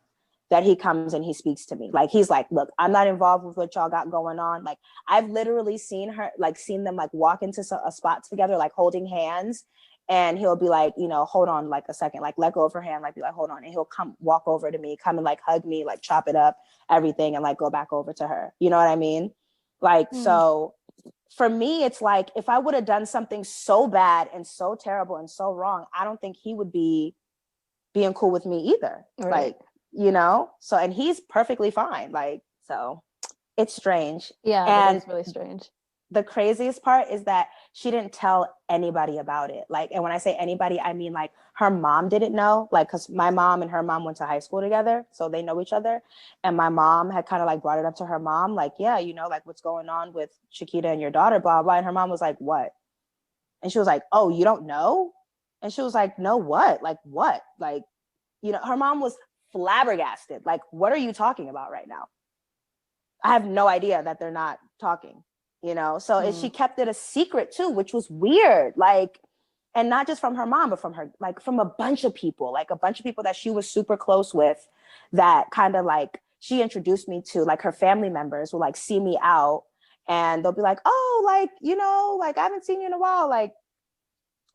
that he comes and he speaks to me. Like, he's like, look, I'm not involved with what y'all got going on. Like, I've literally seen them like walk into a spot together, like holding hands. And he'll be like, you know, hold on like a second, like let go of her hand, like be like, hold on. And he'll come walk over to me, come and like hug me, like chop it up, everything, and like go back over to her. You know what I mean? Like, so for me, it's like, if I would have done something so bad and so terrible and so wrong, I don't think he would be being cool with me either. Right. Like, you know, so, and he's perfectly fine. Like, so it's strange. Yeah, and it's really strange. The craziest part is that she didn't tell anybody about it. Like, and when I say anybody, I mean like her mom didn't know, like, because my mom and her mom went to high school together, so they know each other. And my mom had kind of like brought it up to her mom, like, yeah, you know, like what's going on with Chiquita and your daughter, blah, blah. And her mom was like, what? And she was like, oh, you don't know? And she was like, no, what? Like, what? Like, you know, her mom was flabbergasted. Like, what are you talking about right now? I have no idea that they're not talking, you know? So she kept it a secret too, which was weird. Like, and not just from her mom, but from her, like from a bunch of people that she was super close with, that kind of like, she introduced me to, like her family members will like see me out and they'll be like, oh, like, you know, like I haven't seen you in a while. Like,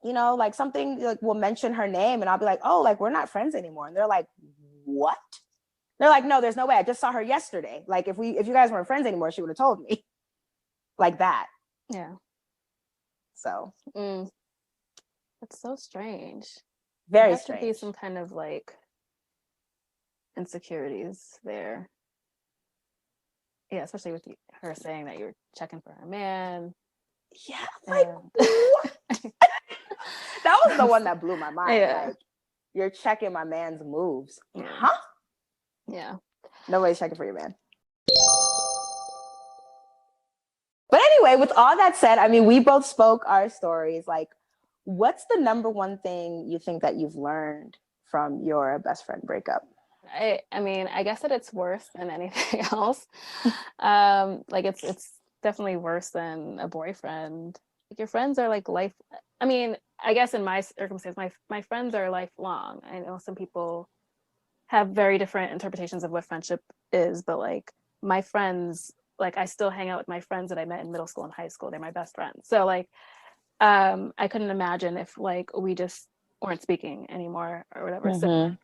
you know, like something like will mention her name and I'll be like, oh, like we're not friends anymore. And they're like, what? They're like, no, there's no way. I just saw her yesterday. Like if you guys weren't friends anymore, she would have told me. Like that. Yeah. So that's so strange. Very strange. There has to be some kind of like insecurities there. Yeah, especially with her saying that you're checking for her man. Yeah, like what? That was the one that blew my mind. Yeah. Like, you're checking my man's moves. Yeah. Huh? Yeah. Nobody's checking for your man. But anyway, with all that said, I mean, we both spoke our stories. Like, what's the number one thing you think that you've learned from your best friend breakup? I mean, I guess that it's worse than anything else. Like it's definitely worse than a boyfriend. Like your friends are like life. I mean, I guess in my circumstance, my friends are lifelong. I know some people have very different interpretations of what friendship is, but like my friends, like I still hang out with my friends that I met in middle school and high school. They're my best friends. So like, I couldn't imagine if like we just weren't speaking anymore or whatever. Mm-hmm. So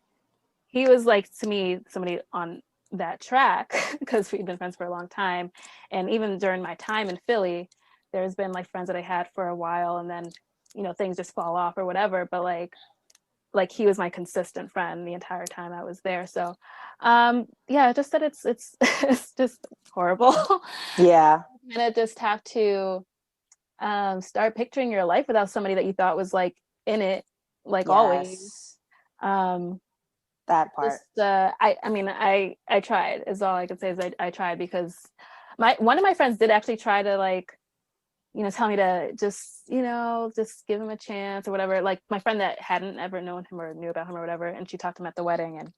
he was like, to me, somebody on that track because we've been friends for a long time. And even during my time in Philly, there's been like friends that I had for a while and then, you know, things just fall off or whatever. But like he was my consistent friend the entire time I was there. So yeah, just that it's it's just horrible. Yeah. And I just have to start picturing your life without somebody that you thought was like in it, like always. That part. Just, I mean, I tried is all I can say is I tried because one of my friends did actually try to like tell me to just, just give him a chance or whatever. Like my friend that hadn't ever known him or knew about him or whatever, and she talked to him at the wedding, and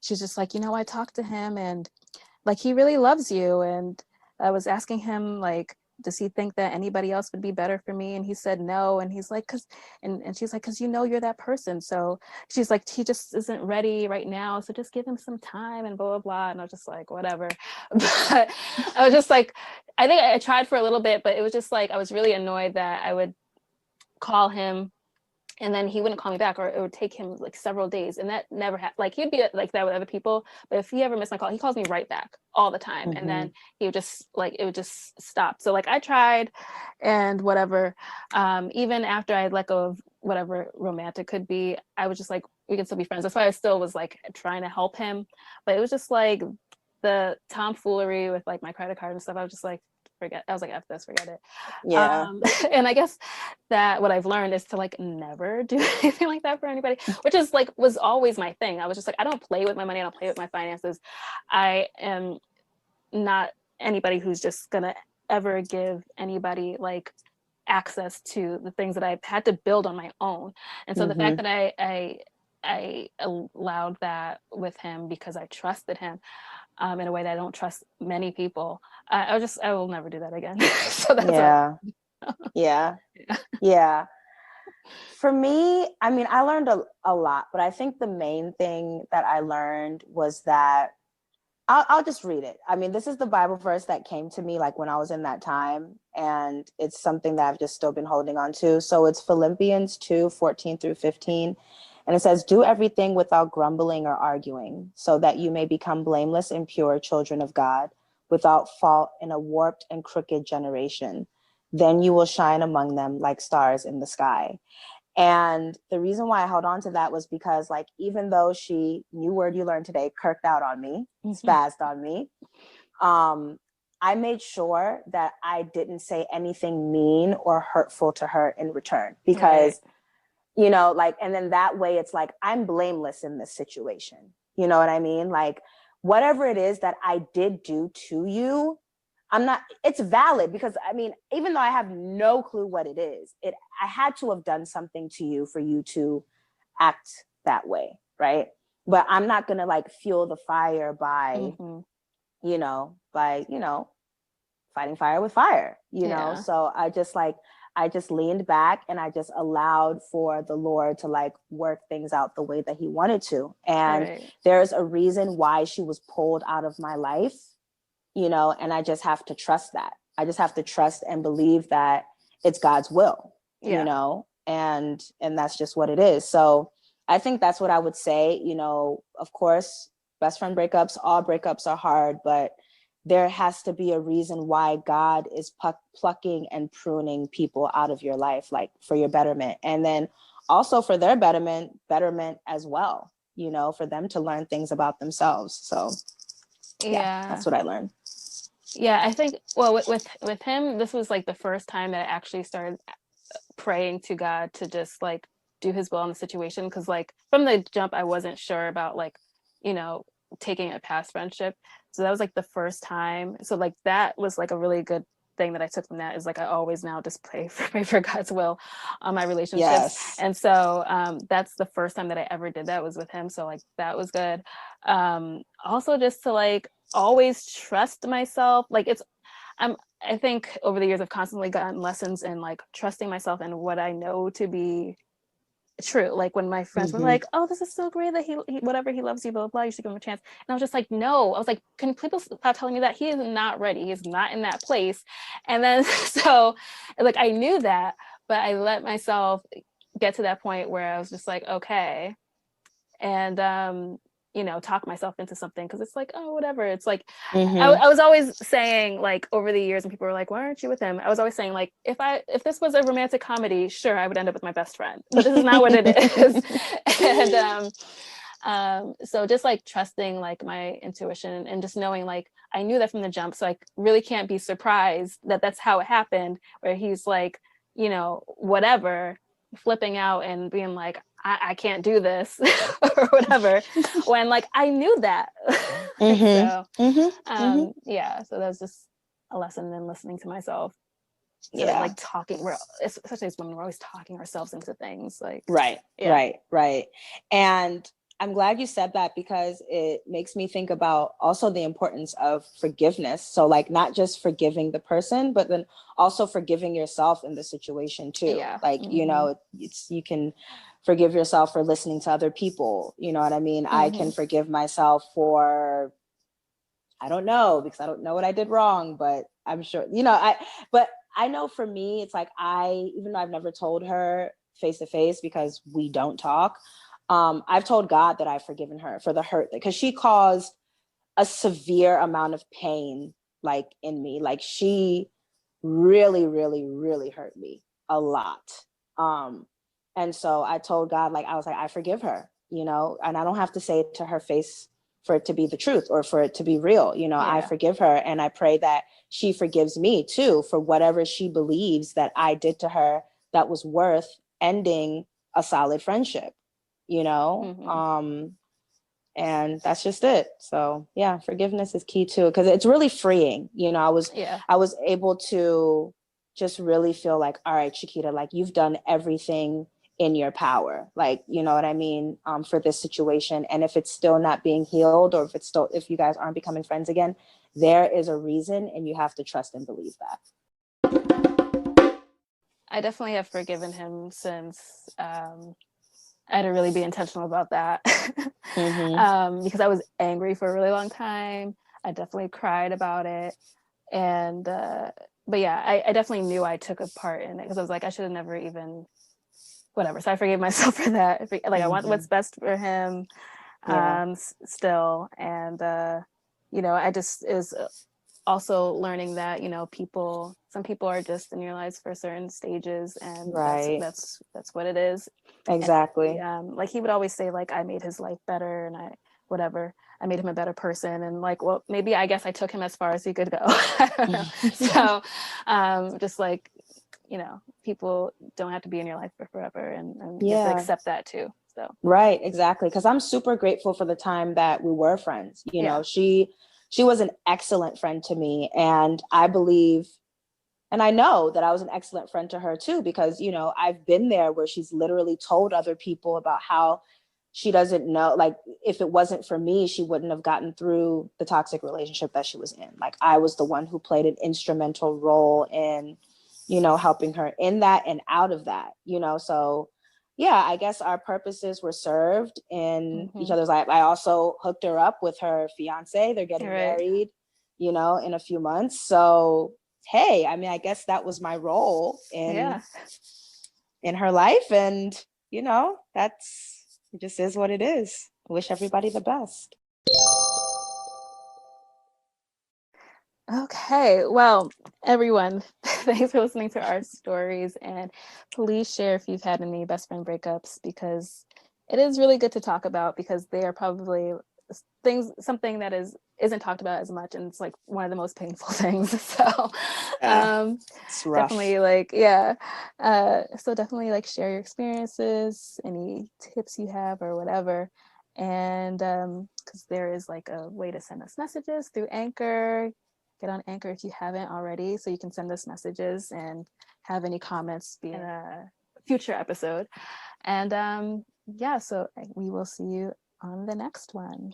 she's just like, I talked to him and like he really loves you, and I was asking him like, does he think that anybody else would be better for me? And he said no. And he's like, and she's like, because you're that person. So she's like, he just isn't ready right now, so just give him some time and blah blah blah. And I was just like, whatever. But I was just like, I think I tried for a little bit, but it was just like I was really annoyed that I would call him and then he wouldn't call me back, or it would take him like several days. And that never happened. Like he'd be like that with other people, but if he ever missed my call, he calls me right back all the time. And then he would just like, it would just stop. So like I tried and whatever, even after I let go of whatever romantic could be, I was just like, we can still be friends. That's why I still was like trying to help him. But it was just like the tomfoolery with like my credit card and stuff. I was just like, forget. I was like, F this, forget it. Yeah. And I guess that what I've learned is to like never do anything like that for anybody, which is like was always my thing. I was just like, I don't play with my money, I don't play with my finances. I am not anybody who's just gonna ever give anybody like access to the things that I've had to build on my own. And so the fact that I allowed that with him because I trusted him in a way that I don't trust many people. I will never do that again. So that's yeah. For me, I mean, I learned a lot, but I think the main thing that I learned was that I'll just read it. I mean, this is the Bible verse that came to me like when I was in that time, and it's something that I've just still been holding on to. So it's Philippians 2:14-15. And it says, do everything without grumbling or arguing, so that you may become blameless and pure children of God, without fault in a warped and crooked generation. Then you will shine among them like stars in the sky. And the reason why I held on to that was because like, even though she, new word you learned today, kirked out on me, spazzed on me, I made sure that I didn't say anything mean or hurtful to her in return, because like, and then that way it's like, I'm blameless in this situation. You know what I mean? Like whatever it is that I did do to you, it's valid, because I mean, even though I have no clue what it is, I had to have done something to you for you to act that way. Right. But I'm not going to like fuel the fire by, fighting fire with fire, know? So I just leaned back and I just allowed for the Lord to like work things out the way that he wanted to. And there's a reason why she was pulled out of my life, and I just have to trust that. I just have to trust and believe that it's God's will, and that's just what it is. So I think that's what I would say. Of course, best friend breakups, all breakups are hard, but there has to be a reason why God is plucking and pruning people out of your life, like for your betterment. And then also for their betterment as well, for them to learn things about themselves. So that's what I learned. Yeah, I think, well, with him, this was like the first time that I actually started praying to God to just like do his will in the situation. Because like from the jump, I wasn't sure about like, taking it past friendship. So that was like the first time. So like that was like a really good thing that I took from that, is like I always now just pray for God's will on my relationships. Yes. And so that's the first time that I ever did that, was with him. So like that was good. Also just to like always trust myself. Like I think over the years I've constantly gotten lessons in like trusting myself and what I know to be true. Like when my friends were like, oh, this is so great that he whatever, he loves you, blah, blah, blah, you should give him a chance. And I was just like, no. I was like, can people stop telling me that? He is not ready. He's not in that place. And then so like I knew that, but I let myself get to that point where I was just like, okay. And talk myself into something, because it's like, oh, whatever. It's like I was always saying, like, over the years when people were like, why aren't you with him, I was always saying, like, if this was a romantic comedy, sure, I would end up with my best friend, but this is not what it is. And so just like trusting like my intuition and just knowing, like, I knew that from the jump, so I really can't be surprised that that's how it happened, where he's like, whatever, flipping out and being like, I can't do this or whatever, when like I knew that. So that was just a lesson in listening to myself. instead of like talking, especially as women, we're always talking ourselves into things, like right. And I'm glad you said that, because it makes me think about also the importance of forgiveness. So like not just forgiving the person, but then also forgiving yourself in the situation too. Like, you know, you can forgive yourself for listening to other people. You know what I mean? I can forgive myself for, I don't know, because I don't know what I did wrong, but I'm sure, you know, but I know for me, it's like even though I've never told her face to face because we don't talk, I've told God that I've forgiven her for the hurt, because she caused a severe amount of pain, like in me. Like she really, really, really hurt me a lot. And so I told God, like, I was like, I forgive her, you know, and I don't have to say it to her face for it to be the truth or for it to be real. You know, I forgive her, and I pray that she forgives me too for whatever she believes that I did to her that was worth ending a solid friendship, you know? And that's just it. So yeah, forgiveness is key too, because it's really freeing. You know, I was able to just really feel like, all right, Chiquita, like you've done everything in your power, like, you know what I mean, for this situation. And if it's still not being healed, or if you guys aren't becoming friends again, there is a reason, and you have to trust and believe that. I definitely have forgiven him since I had to really be intentional about that. Because I was angry for a really long time. I definitely cried about it. And but yeah, I definitely knew I took a part in it, because I was like, I should have never even, whatever. So I forgave myself for that. Like I want what's best for him still. And you know, I just is also learning that, you know, some people are just in your lives for certain stages, and that's what it is. Exactly. And, like he would always say, like, I made his life better, and I made him a better person. And like, well, maybe I guess I took him as far as he could go. I don't know. So just like, you know, people don't have to be in your life for forever, and you have to accept that too. So right, exactly. Because I'm super grateful for the time that we were friends. You know, she was an excellent friend to me, and I believe, and I know that I was an excellent friend to her too, because, you know, I've been there where she's literally told other people about how she doesn't know, like, if it wasn't for me, she wouldn't have gotten through the toxic relationship that she was in. Like, I was the one who played an instrumental role in, you know, helping her in that and out of that, you know? So yeah, I guess our purposes were served in each other's life. I also hooked her up with her fiance. They're getting married, you know, in a few months. So hey, I mean, I guess that was my role in her life. And, you know, it just is what it is. I wish everybody the best. okay, well, everyone, thanks for listening to our stories, and please share if you've had any best friend breakups, because it is really good to talk about, because they are probably something that isn't talked about as much, and it's like one of the most painful things. So it's rough. definitely so definitely like share your experiences, any tips you have or whatever. And because there is like a way to send us messages through Anchor. Get on Anchor if you haven't already, so you can send us messages and have any comments be in a future episode. And so we will see you on the next one.